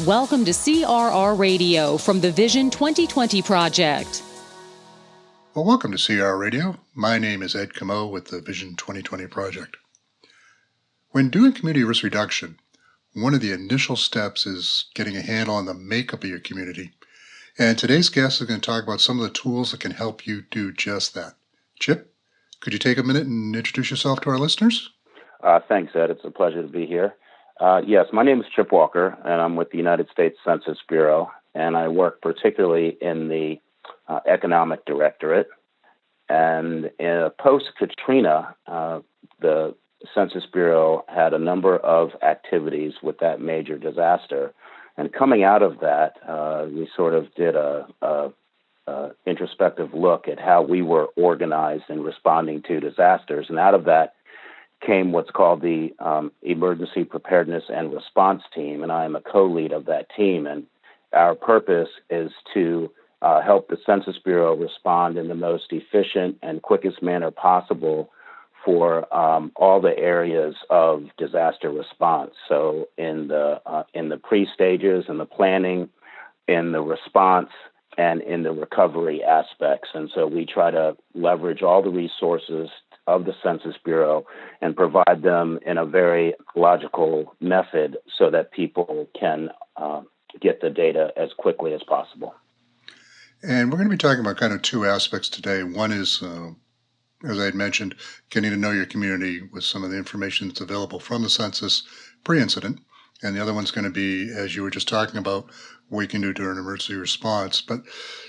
Welcome to CRR Radio from the Vision 2020 Project. Well, welcome to CRR Radio. My name is Ed Camo with the Vision 2020 Project. When doing community risk reduction, one of the initial steps is getting a handle on the makeup of your community. And today's guest is going to talk about some of the tools that can help you do just that. Chip, could you take a minute and introduce yourself to our listeners? Thanks, Ed. It's a pleasure to be here. Yes, my name is Chip Walker, and I'm with the United States Census Bureau, and I work particularly in the Economic Directorate. And post-Katrina, the Census Bureau had a number of activities with that major disaster. And coming out of that, we sort of did a introspective look at how we were organized in responding to disasters. And out of that came what's called the Emergency Preparedness and Response Team, and I am a co-lead of that team. And our purpose is to help the Census Bureau respond in the most efficient and quickest manner possible for all the areas of disaster response. So in the pre-stages, in the planning, in the response, and in the recovery aspects. And so we try to leverage all the resources of the Census Bureau and provide them in a very logical method so that people can get the data as quickly as possible. And we're going to be talking about kind of two aspects today. One is, as I had mentioned, getting to know your community with some of the information that's available from the census pre-incident. And the other one's going to be, as you were just talking about, what you can do during emergency response. But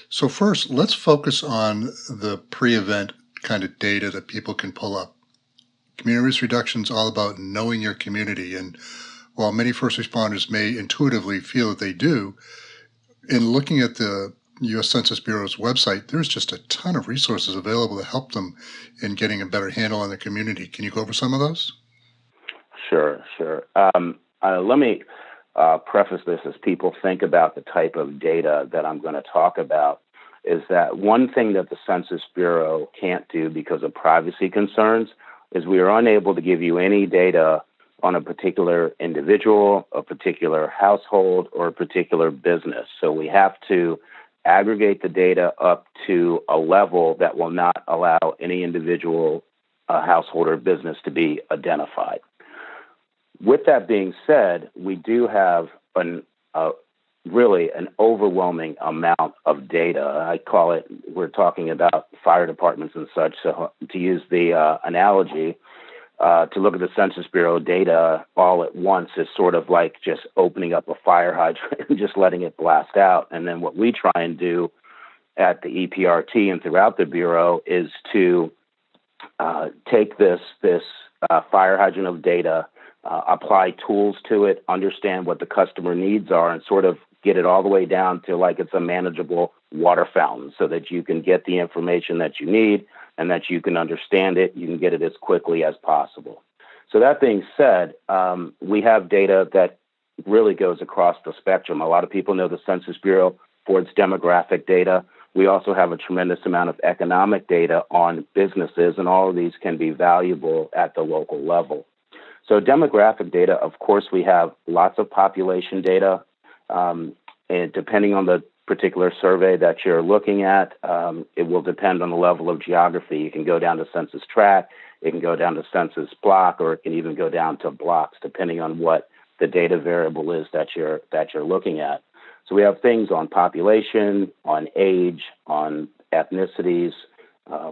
so first, let's focus on the pre-event kind of data that people can pull up. Community risk reduction is all about knowing your community. And while many first responders may intuitively feel that they do, in looking at the U.S. Census Bureau's website, there's just a ton of resources available to help them in getting a better handle on their community. Can you go over some of those? Sure. Let me preface this as people think about the type of data that I'm going to talk about. Is that one thing that the Census Bureau can't do because of privacy concerns is we are unable to give you any data on a particular individual, a particular household, or a particular business. So we have to aggregate the data up to a level that will not allow any individual household or business to be identified. With that being said, we do have really an overwhelming amount of data. I call it, we're talking about fire departments and such. So to use the analogy, to look at the Census Bureau data all at once is sort of like just opening up a fire hydrant and just letting it blast out. And then what we try and do at the EPRT and throughout the Bureau is to take this fire hydrant of data, apply tools to it, understand what the customer needs are, and sort of get it all the way down to like it's a manageable water fountain so that you can get the information that you need and that you can understand it, you can get it as quickly as possible. So that being said, we have data that really goes across the spectrum. A lot of people know the Census Bureau for its demographic data. We also have a tremendous amount of economic data on businesses, and all of these can be valuable at the local level. So demographic data, of course, we have lots of population data. And depending on the particular survey that you're looking at, it will depend on the level of geography. You can go down to census tract, it can go down to census block, or it can even go down to blocks, depending on what the data variable is that you're looking at. So we have things on population, on age, on ethnicities.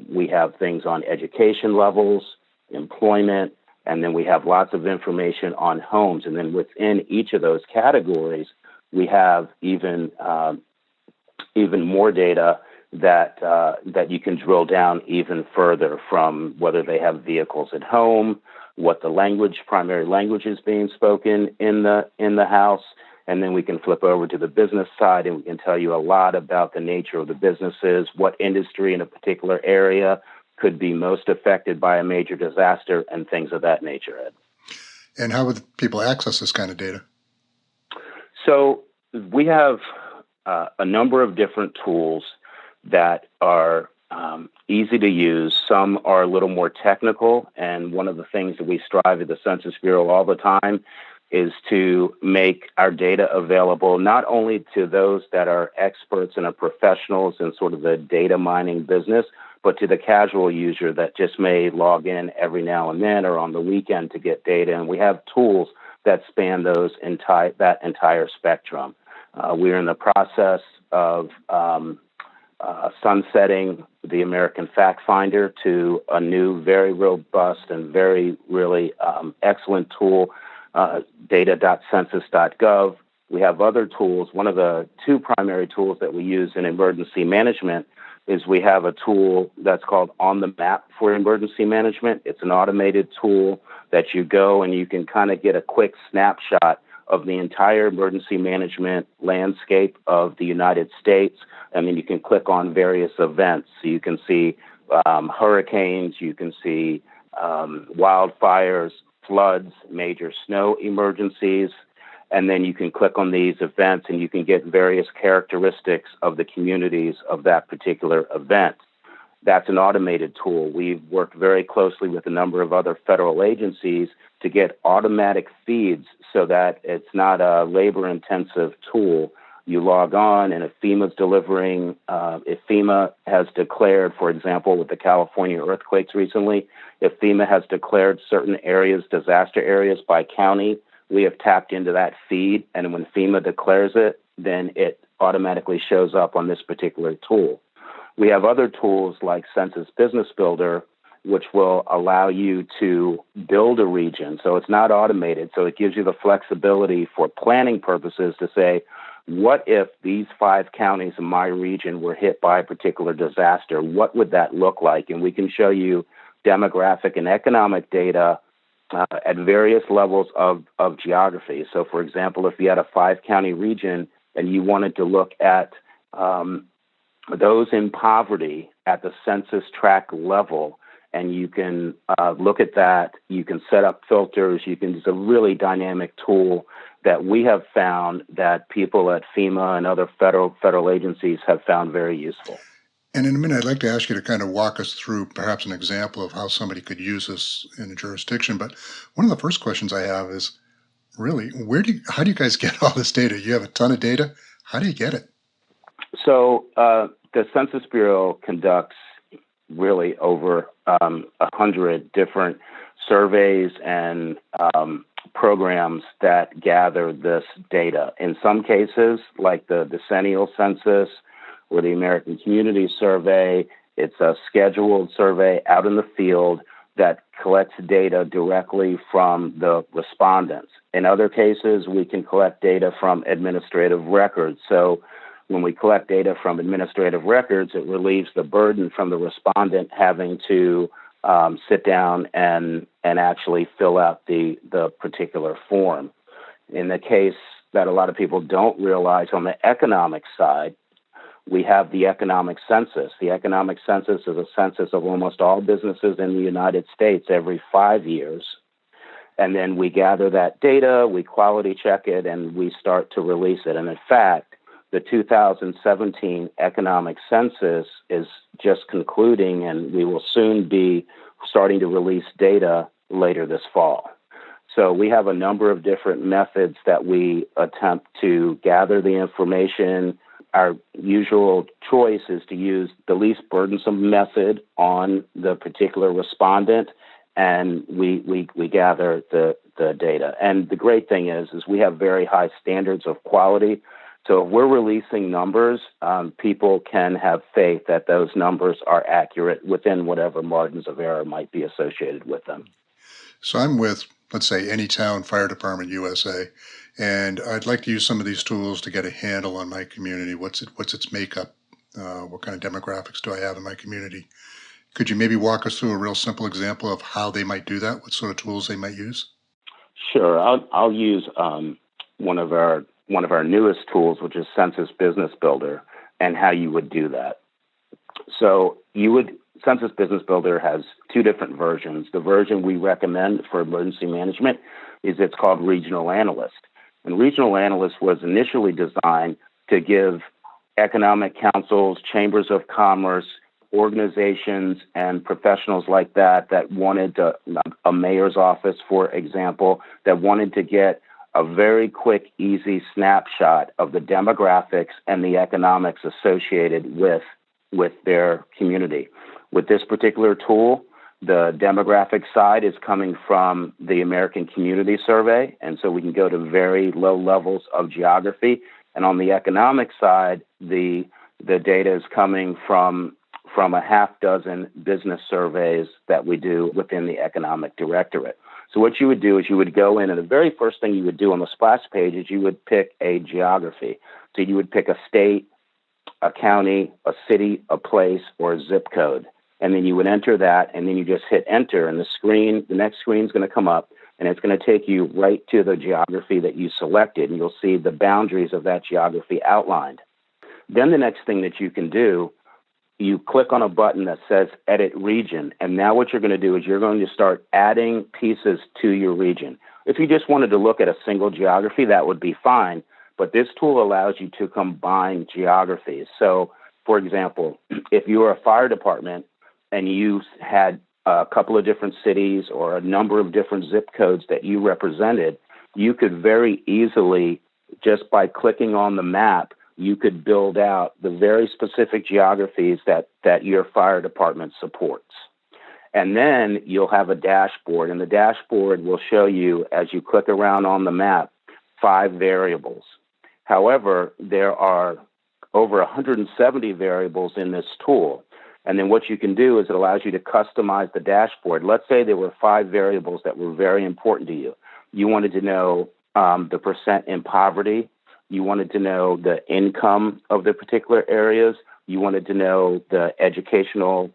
We have things on education levels, employment, and then we have lots of information on homes. And then within each of those categories, we have even more data that you can drill down even further, from whether they have vehicles at home, what the primary language is being spoken in the house, and then we can flip over to the business side and we can tell you a lot about the nature of the businesses, what industry in a particular area could be most affected by a major disaster, and things of that nature, Ed. And how would people access this kind of data? So we have a number of different tools that are easy to use. Some are a little more technical, and one of the things that we strive at the Census Bureau all the time is to make our data available not only to those that are experts and are professionals in sort of the data mining business, but to the casual user that just may log in every now and then or on the weekend to get data. And we have tools that span that entire spectrum. We're in the process of sunsetting the American Fact Finder to a new, very robust and very, really excellent tool, data.census.gov. We have other tools. One of the two primary tools that we use in emergency management is we have a tool that's called On the Map for Emergency Management. It's an automated tool that you go and you can kind of get a quick snapshot of the entire emergency management landscape of the United States. And then you can click on various events. So you can see hurricanes, you can see wildfires, floods, major snow emergencies, and then you can click on these events and you can get various characteristics of the communities of that particular event. That's an automated tool. We've worked very closely with a number of other federal agencies to get automatic feeds so that it's not a labor-intensive tool. You log on, and if FEMA's delivering, if FEMA has declared, for example, with the California earthquakes recently, if FEMA has declared certain areas, disaster areas by county, we have tapped into that feed, and when FEMA declares it, then it automatically shows up on this particular tool. We have other tools like Census Business Builder, which will allow you to build a region. So it's not automated. So it gives you the flexibility for planning purposes to say, what if these 5 counties in my region were hit by a particular disaster? What would that look like? And we can show you demographic and economic data at various levels of geography. So, for example, if you had a 5-county region and you wanted to look at those in poverty at the census tract level, and you can look at that, you can set up filters, it's a really dynamic tool that we have found that people at FEMA and other federal agencies have found very useful. And in a minute, I'd like to ask you to kind of walk us through perhaps an example of how somebody could use this in a jurisdiction. But one of the first questions I have is, really, how do you guys get all this data? You have a ton of data. How do you get it? So the Census Bureau conducts really over 100 different surveys and programs that gather this data. In some cases, like the decennial census or the American Community Survey, it's a scheduled survey out in the field that collects data directly from the respondents. In other cases, we can collect data from administrative records. So when we collect data from administrative records, it relieves the burden from the respondent having to sit down and actually fill out the particular form. In the case that a lot of people don't realize, on the economic side, we have the economic census. The economic census is a census of almost all businesses in the United States every 5 years. And then we gather that data, we quality check it, and we start to release it. And in fact, the 2017 economic census is just concluding, and we will soon be starting to release data later this fall. So we have a number of different methods that we attempt to gather the information. Our usual choice is to use the least burdensome method on the particular respondent, and we gather the data. And the great thing is we have very high standards of quality. So if we're releasing numbers, people can have faith that those numbers are accurate within whatever margins of error might be associated with them. So I'm with, let's say, Anytown Fire Department, USA, and I'd like to use some of these tools to get a handle on my community. What's its makeup? What kind of demographics do I have in my community? Could you maybe walk us through a real simple example of how they might do that? What sort of tools they might use? Sure. I'll use one of our newest tools, which is Census Business Builder, and how you would do that. So Census Business Builder has 2 different versions. The version we recommend for emergency management it's called Regional Analyst. And Regional Analyst was initially designed to give economic councils, chambers of commerce, organizations, and professionals like that wanted a mayor's office, for example, that wanted to get a very quick, easy snapshot of the demographics and the economics associated with their community. With this particular tool, the demographic side is coming from the American Community Survey, and so we can go to very low levels of geography. And on the economic side, the data is coming from a half dozen business surveys that we do within the Economic Directorate. So what you would do is you would go in, and the very first thing you would do on the splash page is you would pick a geography. So you would pick a state, a county, a city, a place, or a zip code. And then you would enter that, and then you just hit enter, and the next screen is going to come up, and it's going to take you right to the geography that you selected, and you'll see the boundaries of that geography outlined. Then the next thing that you can do, you click on a button that says Edit Region, and now what you're going to do is you're going to start adding pieces to your region. If you just wanted to look at a single geography, that would be fine, but this tool allows you to combine geographies. So, for example, if you were a fire department and you had a couple of different cities or a number of different zip codes that you represented, you could very easily, just by clicking on the map, you could build out the very specific geographies that your fire department supports. And then you'll have a dashboard, and the dashboard will show you, as you click around on the map, 5 variables. However, there are over 170 variables in this tool. And then what you can do is it allows you to customize the dashboard. Let's say there were 5 variables that were very important to you. You wanted to know the percent in poverty. You wanted to know the income of the particular areas. You wanted to know the educational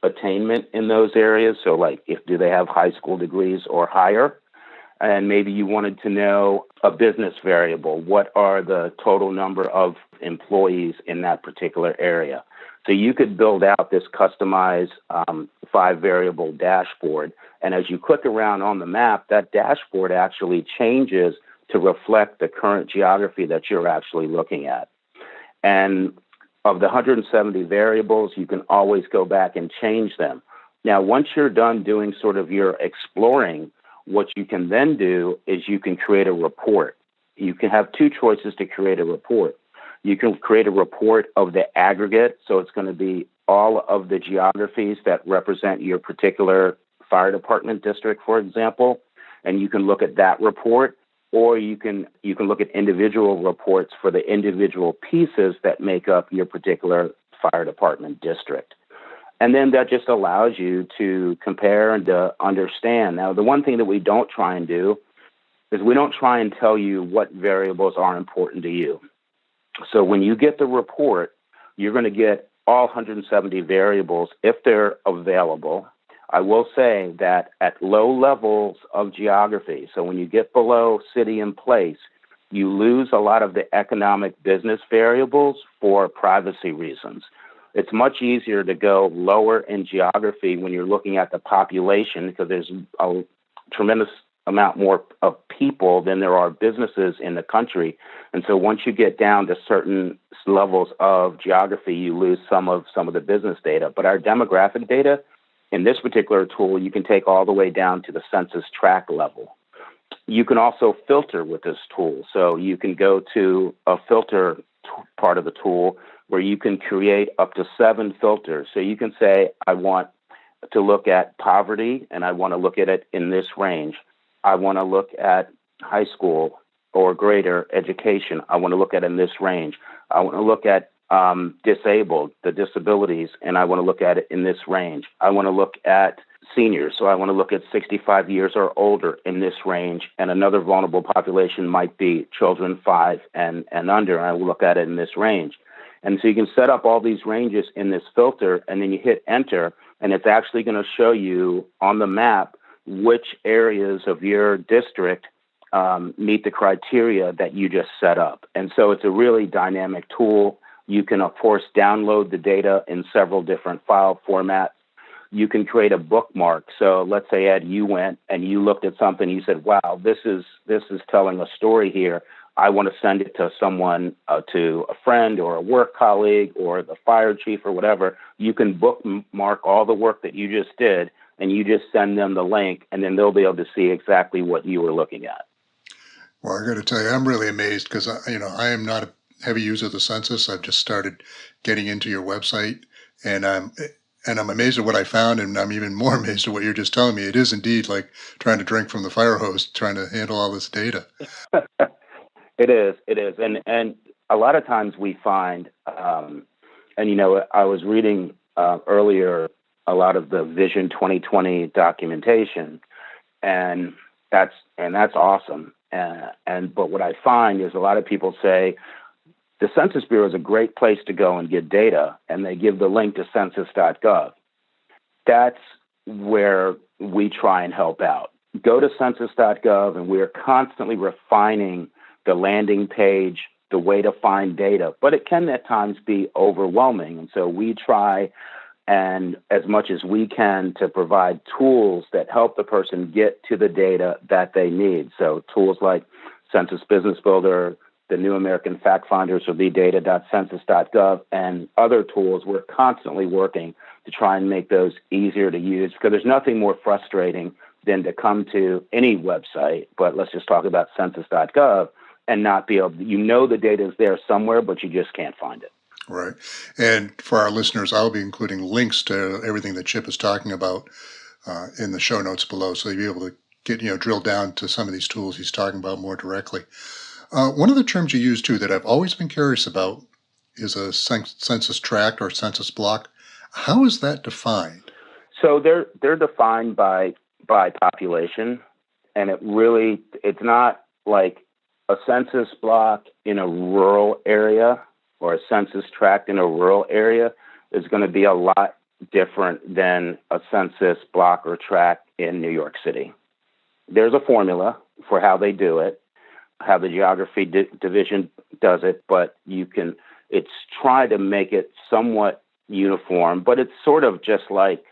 attainment in those areas. So like, do they have high school degrees or higher? And maybe you wanted to know a business variable. What are the total number of employees in that particular area? So you could build out this customized 5-variable dashboard. And as you click around on the map, that dashboard actually changes to reflect the current geography that you're actually looking at. And of the 170 variables, you can always go back and change them. Now, once you're done doing sort of your exploring, what you can then do is you can create a report. You can have 2 choices to create a report. You can create a report of the aggregate, so it's going to be all of the geographies that represent your particular fire department district, for example, and you can look at that report, or you can look at individual reports for the individual pieces that make up your particular fire department district. And then that just allows you to compare and to understand. Now, the one thing that we don't try and do is we don't try and tell you what variables are important to you. So when you get the report, you're going to get all 170 variables if they're available. I will say that at low levels of geography, so when you get below city and place, you lose a lot of the economic business variables for privacy reasons. It's much easier to go lower in geography when you're looking at the population, because there's a tremendous amount more of people than there are businesses in the country. And so once you get down to certain levels of geography, you lose some of the business data. But our demographic data, in this particular tool, you can take all the way down to the census tract level. You can also filter with this tool. So you can go to a filter part of the tool where you can create up to 7 filters. So you can say, I want to look at poverty, and I want to look at it in this range. I want to look at high school or greater education. I want to look at it in this range. I want to look at disabled, the disabilities, and I want to look at it in this range. I want to look at seniors, so I want to look at 65 years or older in this range, and another vulnerable population might be children 5 and under, and I will look at it in this range. And so you can set up all these ranges in this filter, and then you hit enter, and it's actually going to show you on the map which areas of your district meet the criteria that you just set up. And so it's a really dynamic tool. You can, of course, download the data in several different file formats. You can create a bookmark. So let's say, Ed, you went and you looked at something, you said, wow, this is telling a story here. I want to send it to someone, to a friend or a work colleague or the fire chief or whatever. You can bookmark all the work that you just did, and you just send them the link, and then they'll be able to see exactly what you were looking at. Well, I got to tell you, I'm really amazed because I am not a heavy user of the census. I've just started getting into your website, and I'm amazed at what I found, and I'm even more amazed at what you're just telling me. It is indeed like trying to drink from the fire hose, trying to handle all this data. It is, and a lot of times we find, and I was reading earlier a lot of the Vision 2020 documentation, and that's awesome. But what I find is a lot of people say the Census Bureau is a great place to go and get data, and they give the link to census.gov. That's where we try and help out. Go to census.gov, and we are constantly refining the landing page, the way to find data, but it can at times be overwhelming. And so we try and as much as we can to provide tools that help the person get to the data that they need. So tools like Census Business Builder, the New American Fact Finders will be data.census.gov, and other tools. We're constantly working to try and make those easier to use, because there's nothing more frustrating than to come to any website, but let's just talk about census.gov, and not be able, the data is there somewhere, but you just can't find it. Right. And for our listeners, I'll be including links to everything that Chip is talking about in the show notes below, so you'll be able to get, drill down to some of these tools he's talking about more directly. One of the terms you use, too, that I've always been curious about is a census tract or census block. How is that defined? So they're defined by population, and it's not like a census block in a rural area or a census tract in a rural area is going to be a lot different than a census block or tract in New York City. There's a formula for how they do it, how the Geography division does it, but it's try to make it somewhat uniform, but it's sort of just like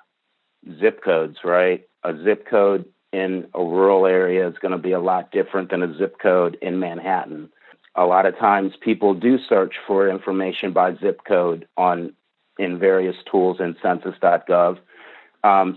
zip codes, right? A zip code in a rural area is going to be a lot different than a zip code in Manhattan. A lot of times people do search for information by zip code in various tools in census.gov.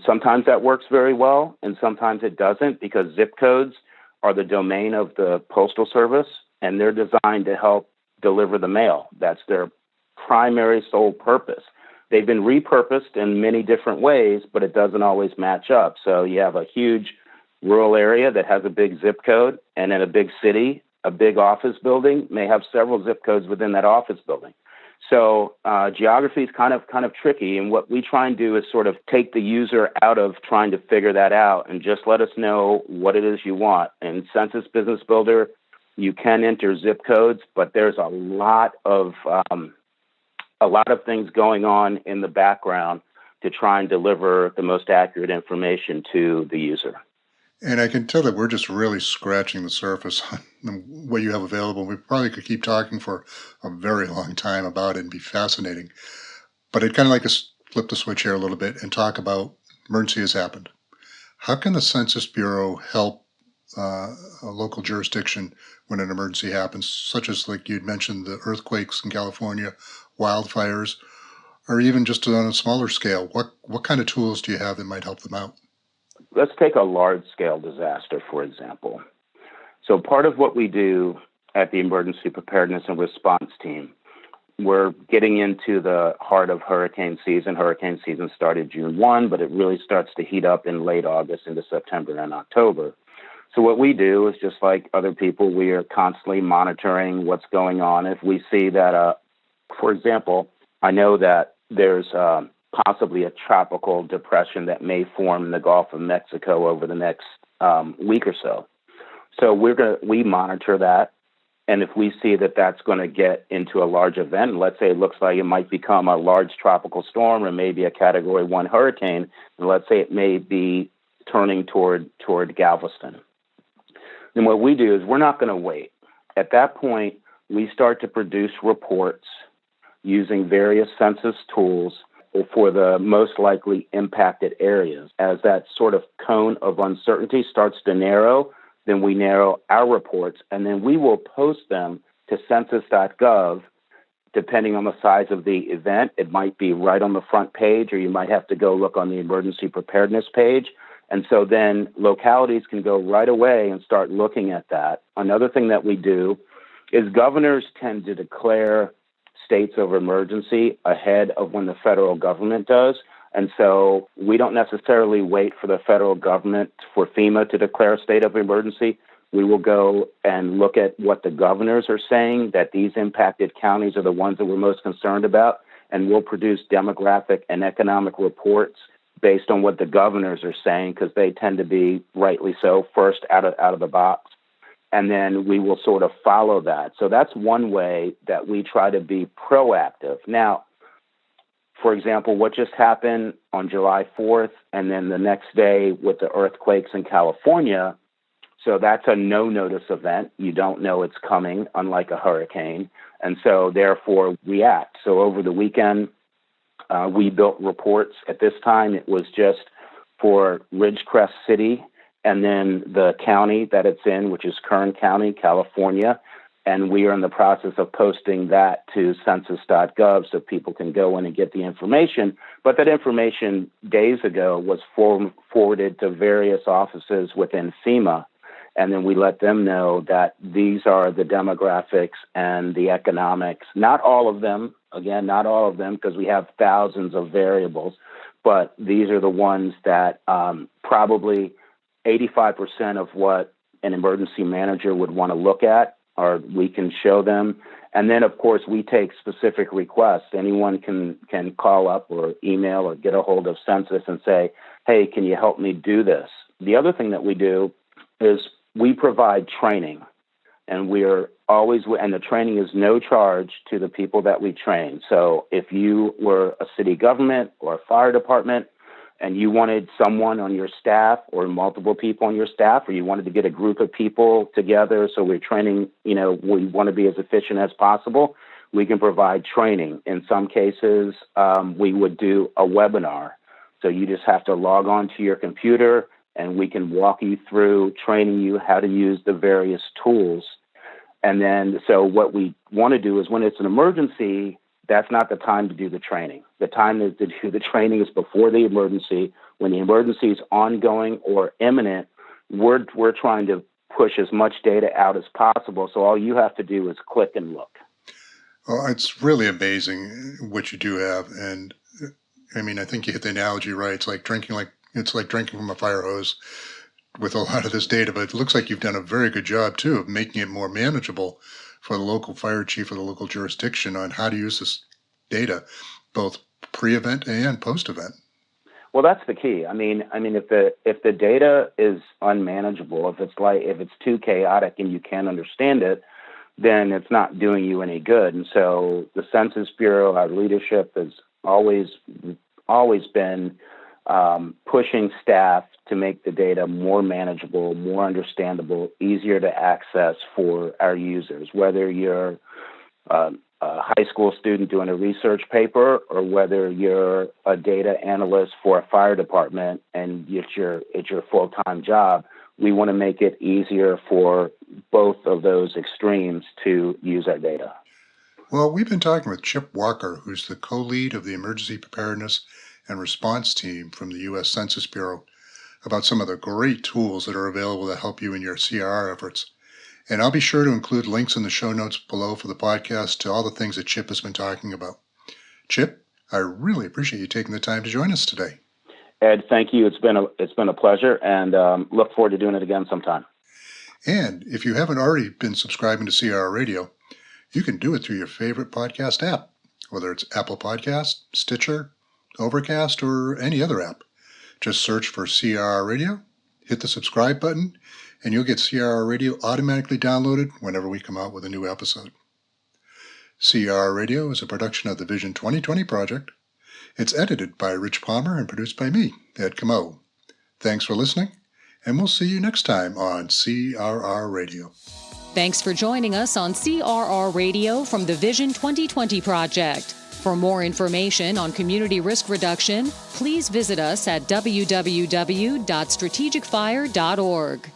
Sometimes that works very well, and sometimes it doesn't, because zip codes are the domain of the Postal Service, and they're designed to help deliver the mail. That's their primary sole purpose. They've been repurposed in many different ways, but it doesn't always match up. So you have a huge rural area that has a big zip code, and in a big city, a big office building may have several zip codes within that office building. So geography is kind of tricky, and what we try and do is sort of take the user out of trying to figure that out and just let us know what it is you want. In Census Business Builder, you can enter zip codes, but there's a lot of things going on in the background to try and deliver the most accurate information to the user. And I can tell that we're just really scratching the surface on what you have available. We probably could keep talking for a very long time about it and be fascinating. But I'd kind of like to flip the switch here a little bit and talk about emergency has happened. How can the Census Bureau help a local jurisdiction when an emergency happens, such as, like you'd mentioned, the earthquakes in California, wildfires, or even just on a smaller scale? What kind of tools do you have that might help them out? Let's take a large-scale disaster, for example. So part of what we do at the Emergency Preparedness and Response Team, we're getting into the heart of hurricane season. Hurricane season started June 1, but it really starts to heat up in late August into September and October. So what we do is, just like other people, we are constantly monitoring what's going on. If we see that, for example, I know that there's possibly a tropical depression that may form in the Gulf of Mexico over the next week or so. So we monitor that, and if we see that that's going to get into a large event, let's say it looks like it might become a large tropical storm or maybe a Category 1 hurricane, and let's say it may be turning toward Galveston, then what we do is we're not going to wait. At that point, we start to produce reports using various census tools for the most likely impacted areas. As that sort of cone of uncertainty starts to narrow, then we narrow our reports, and then we will post them to census.gov. Depending on the size of the event, it might be right on the front page, or you might have to go look on the emergency preparedness page, And so then localities can go right away and start looking at that. Another thing that we do is governors tend to declare states of emergency ahead of when the federal government does. And so we don't necessarily wait for the federal government, for FEMA to declare a state of emergency. We will go and look at what the governors are saying, that these impacted counties are the ones that we're most concerned about, and we'll produce demographic and economic reports based on what the governors are saying, because they tend to be, rightly so, first out of the box. And then we will sort of follow that. So that's one way that we try to be proactive. Now, for example, what just happened on July 4th and then the next day with the earthquakes in California, so that's a no-notice event. You don't know it's coming, unlike a hurricane. And so therefore react. So over the weekend, we built reports. At this time, it was just for Ridgecrest City and then the county that it's in, which is Kern County, California. And we are in the process of posting that to census.gov so people can go in and get the information. But that information days ago was forwarded to various offices within FEMA. And then we let them know that these are the demographics and the economics. Not all of them, again, not all of them, because we have thousands of variables, but these are the ones that probably 85% of what an emergency manager would want to look at, or we can show them. And then, of course, we take specific requests. Anyone can call up or email or get a hold of Census and say, hey, can you help me do this? The other thing that we do is we provide training, and we're always, and the training is no charge to the people that we train. So if you were a city government or a fire department and you wanted someone on your staff or multiple people on your staff, or you wanted to get a group of people together, so we're training, we want to be as efficient as possible, we can provide training. In some cases, we would do a webinar. So you just have to log on to your computer, and we can walk you through training you how to use the various tools. And then, so what we want to do is when it's an emergency, that's not the time to do the training. The time to do the training is before the emergency. When the emergency is ongoing or imminent, we're trying to push as much data out as possible. So all you have to do is click and look. Well, it's really amazing what you do have. And I mean, I think you hit the analogy right. It's like drinking from a fire hose with a lot of this data, but it looks like you've done a very good job too of making it more manageable for the local fire chief or the local jurisdiction on how to use this data, both pre-event and post-event. Well, that's the key. I mean, if the data is unmanageable, if it's too chaotic and you can't understand it, then it's not doing you any good. And so the Census Bureau, our leadership has always been pushing staff to make the data more manageable, more understandable, easier to access for our users, whether you're a high school student doing a research paper or whether you're a data analyst for a fire department and it's your full-time job. We want to make it easier for both of those extremes to use our data. Well, we've been talking with Chip Walker, who's the co-lead of the Emergency Preparedness and Response Team from the U.S. Census Bureau, about some of the great tools that are available to help you in your CRR efforts. And I'll be sure to include links in the show notes below for the podcast to all the things that Chip has been talking about. Chip, I really appreciate you taking the time to join us today. Ed, thank you. It's been a pleasure, and look forward to doing it again sometime. And if you haven't already been subscribing to CRR Radio, you can do it through your favorite podcast app, whether it's Apple Podcast, Stitcher, Overcast, or any other app. Just search for CRR Radio, hit the subscribe button, and you'll get CRR Radio automatically downloaded whenever we come out with a new episode. CRR Radio is a production of the Vision 2020 Project. It's edited by Rich Palmer and produced by me, Ed Camo. Thanks for listening, and we'll see you next time on CRR Radio. Thanks for joining us on CRR Radio from the Vision 2020 Project. For more information on community risk reduction, please visit us at www.strategicfire.org.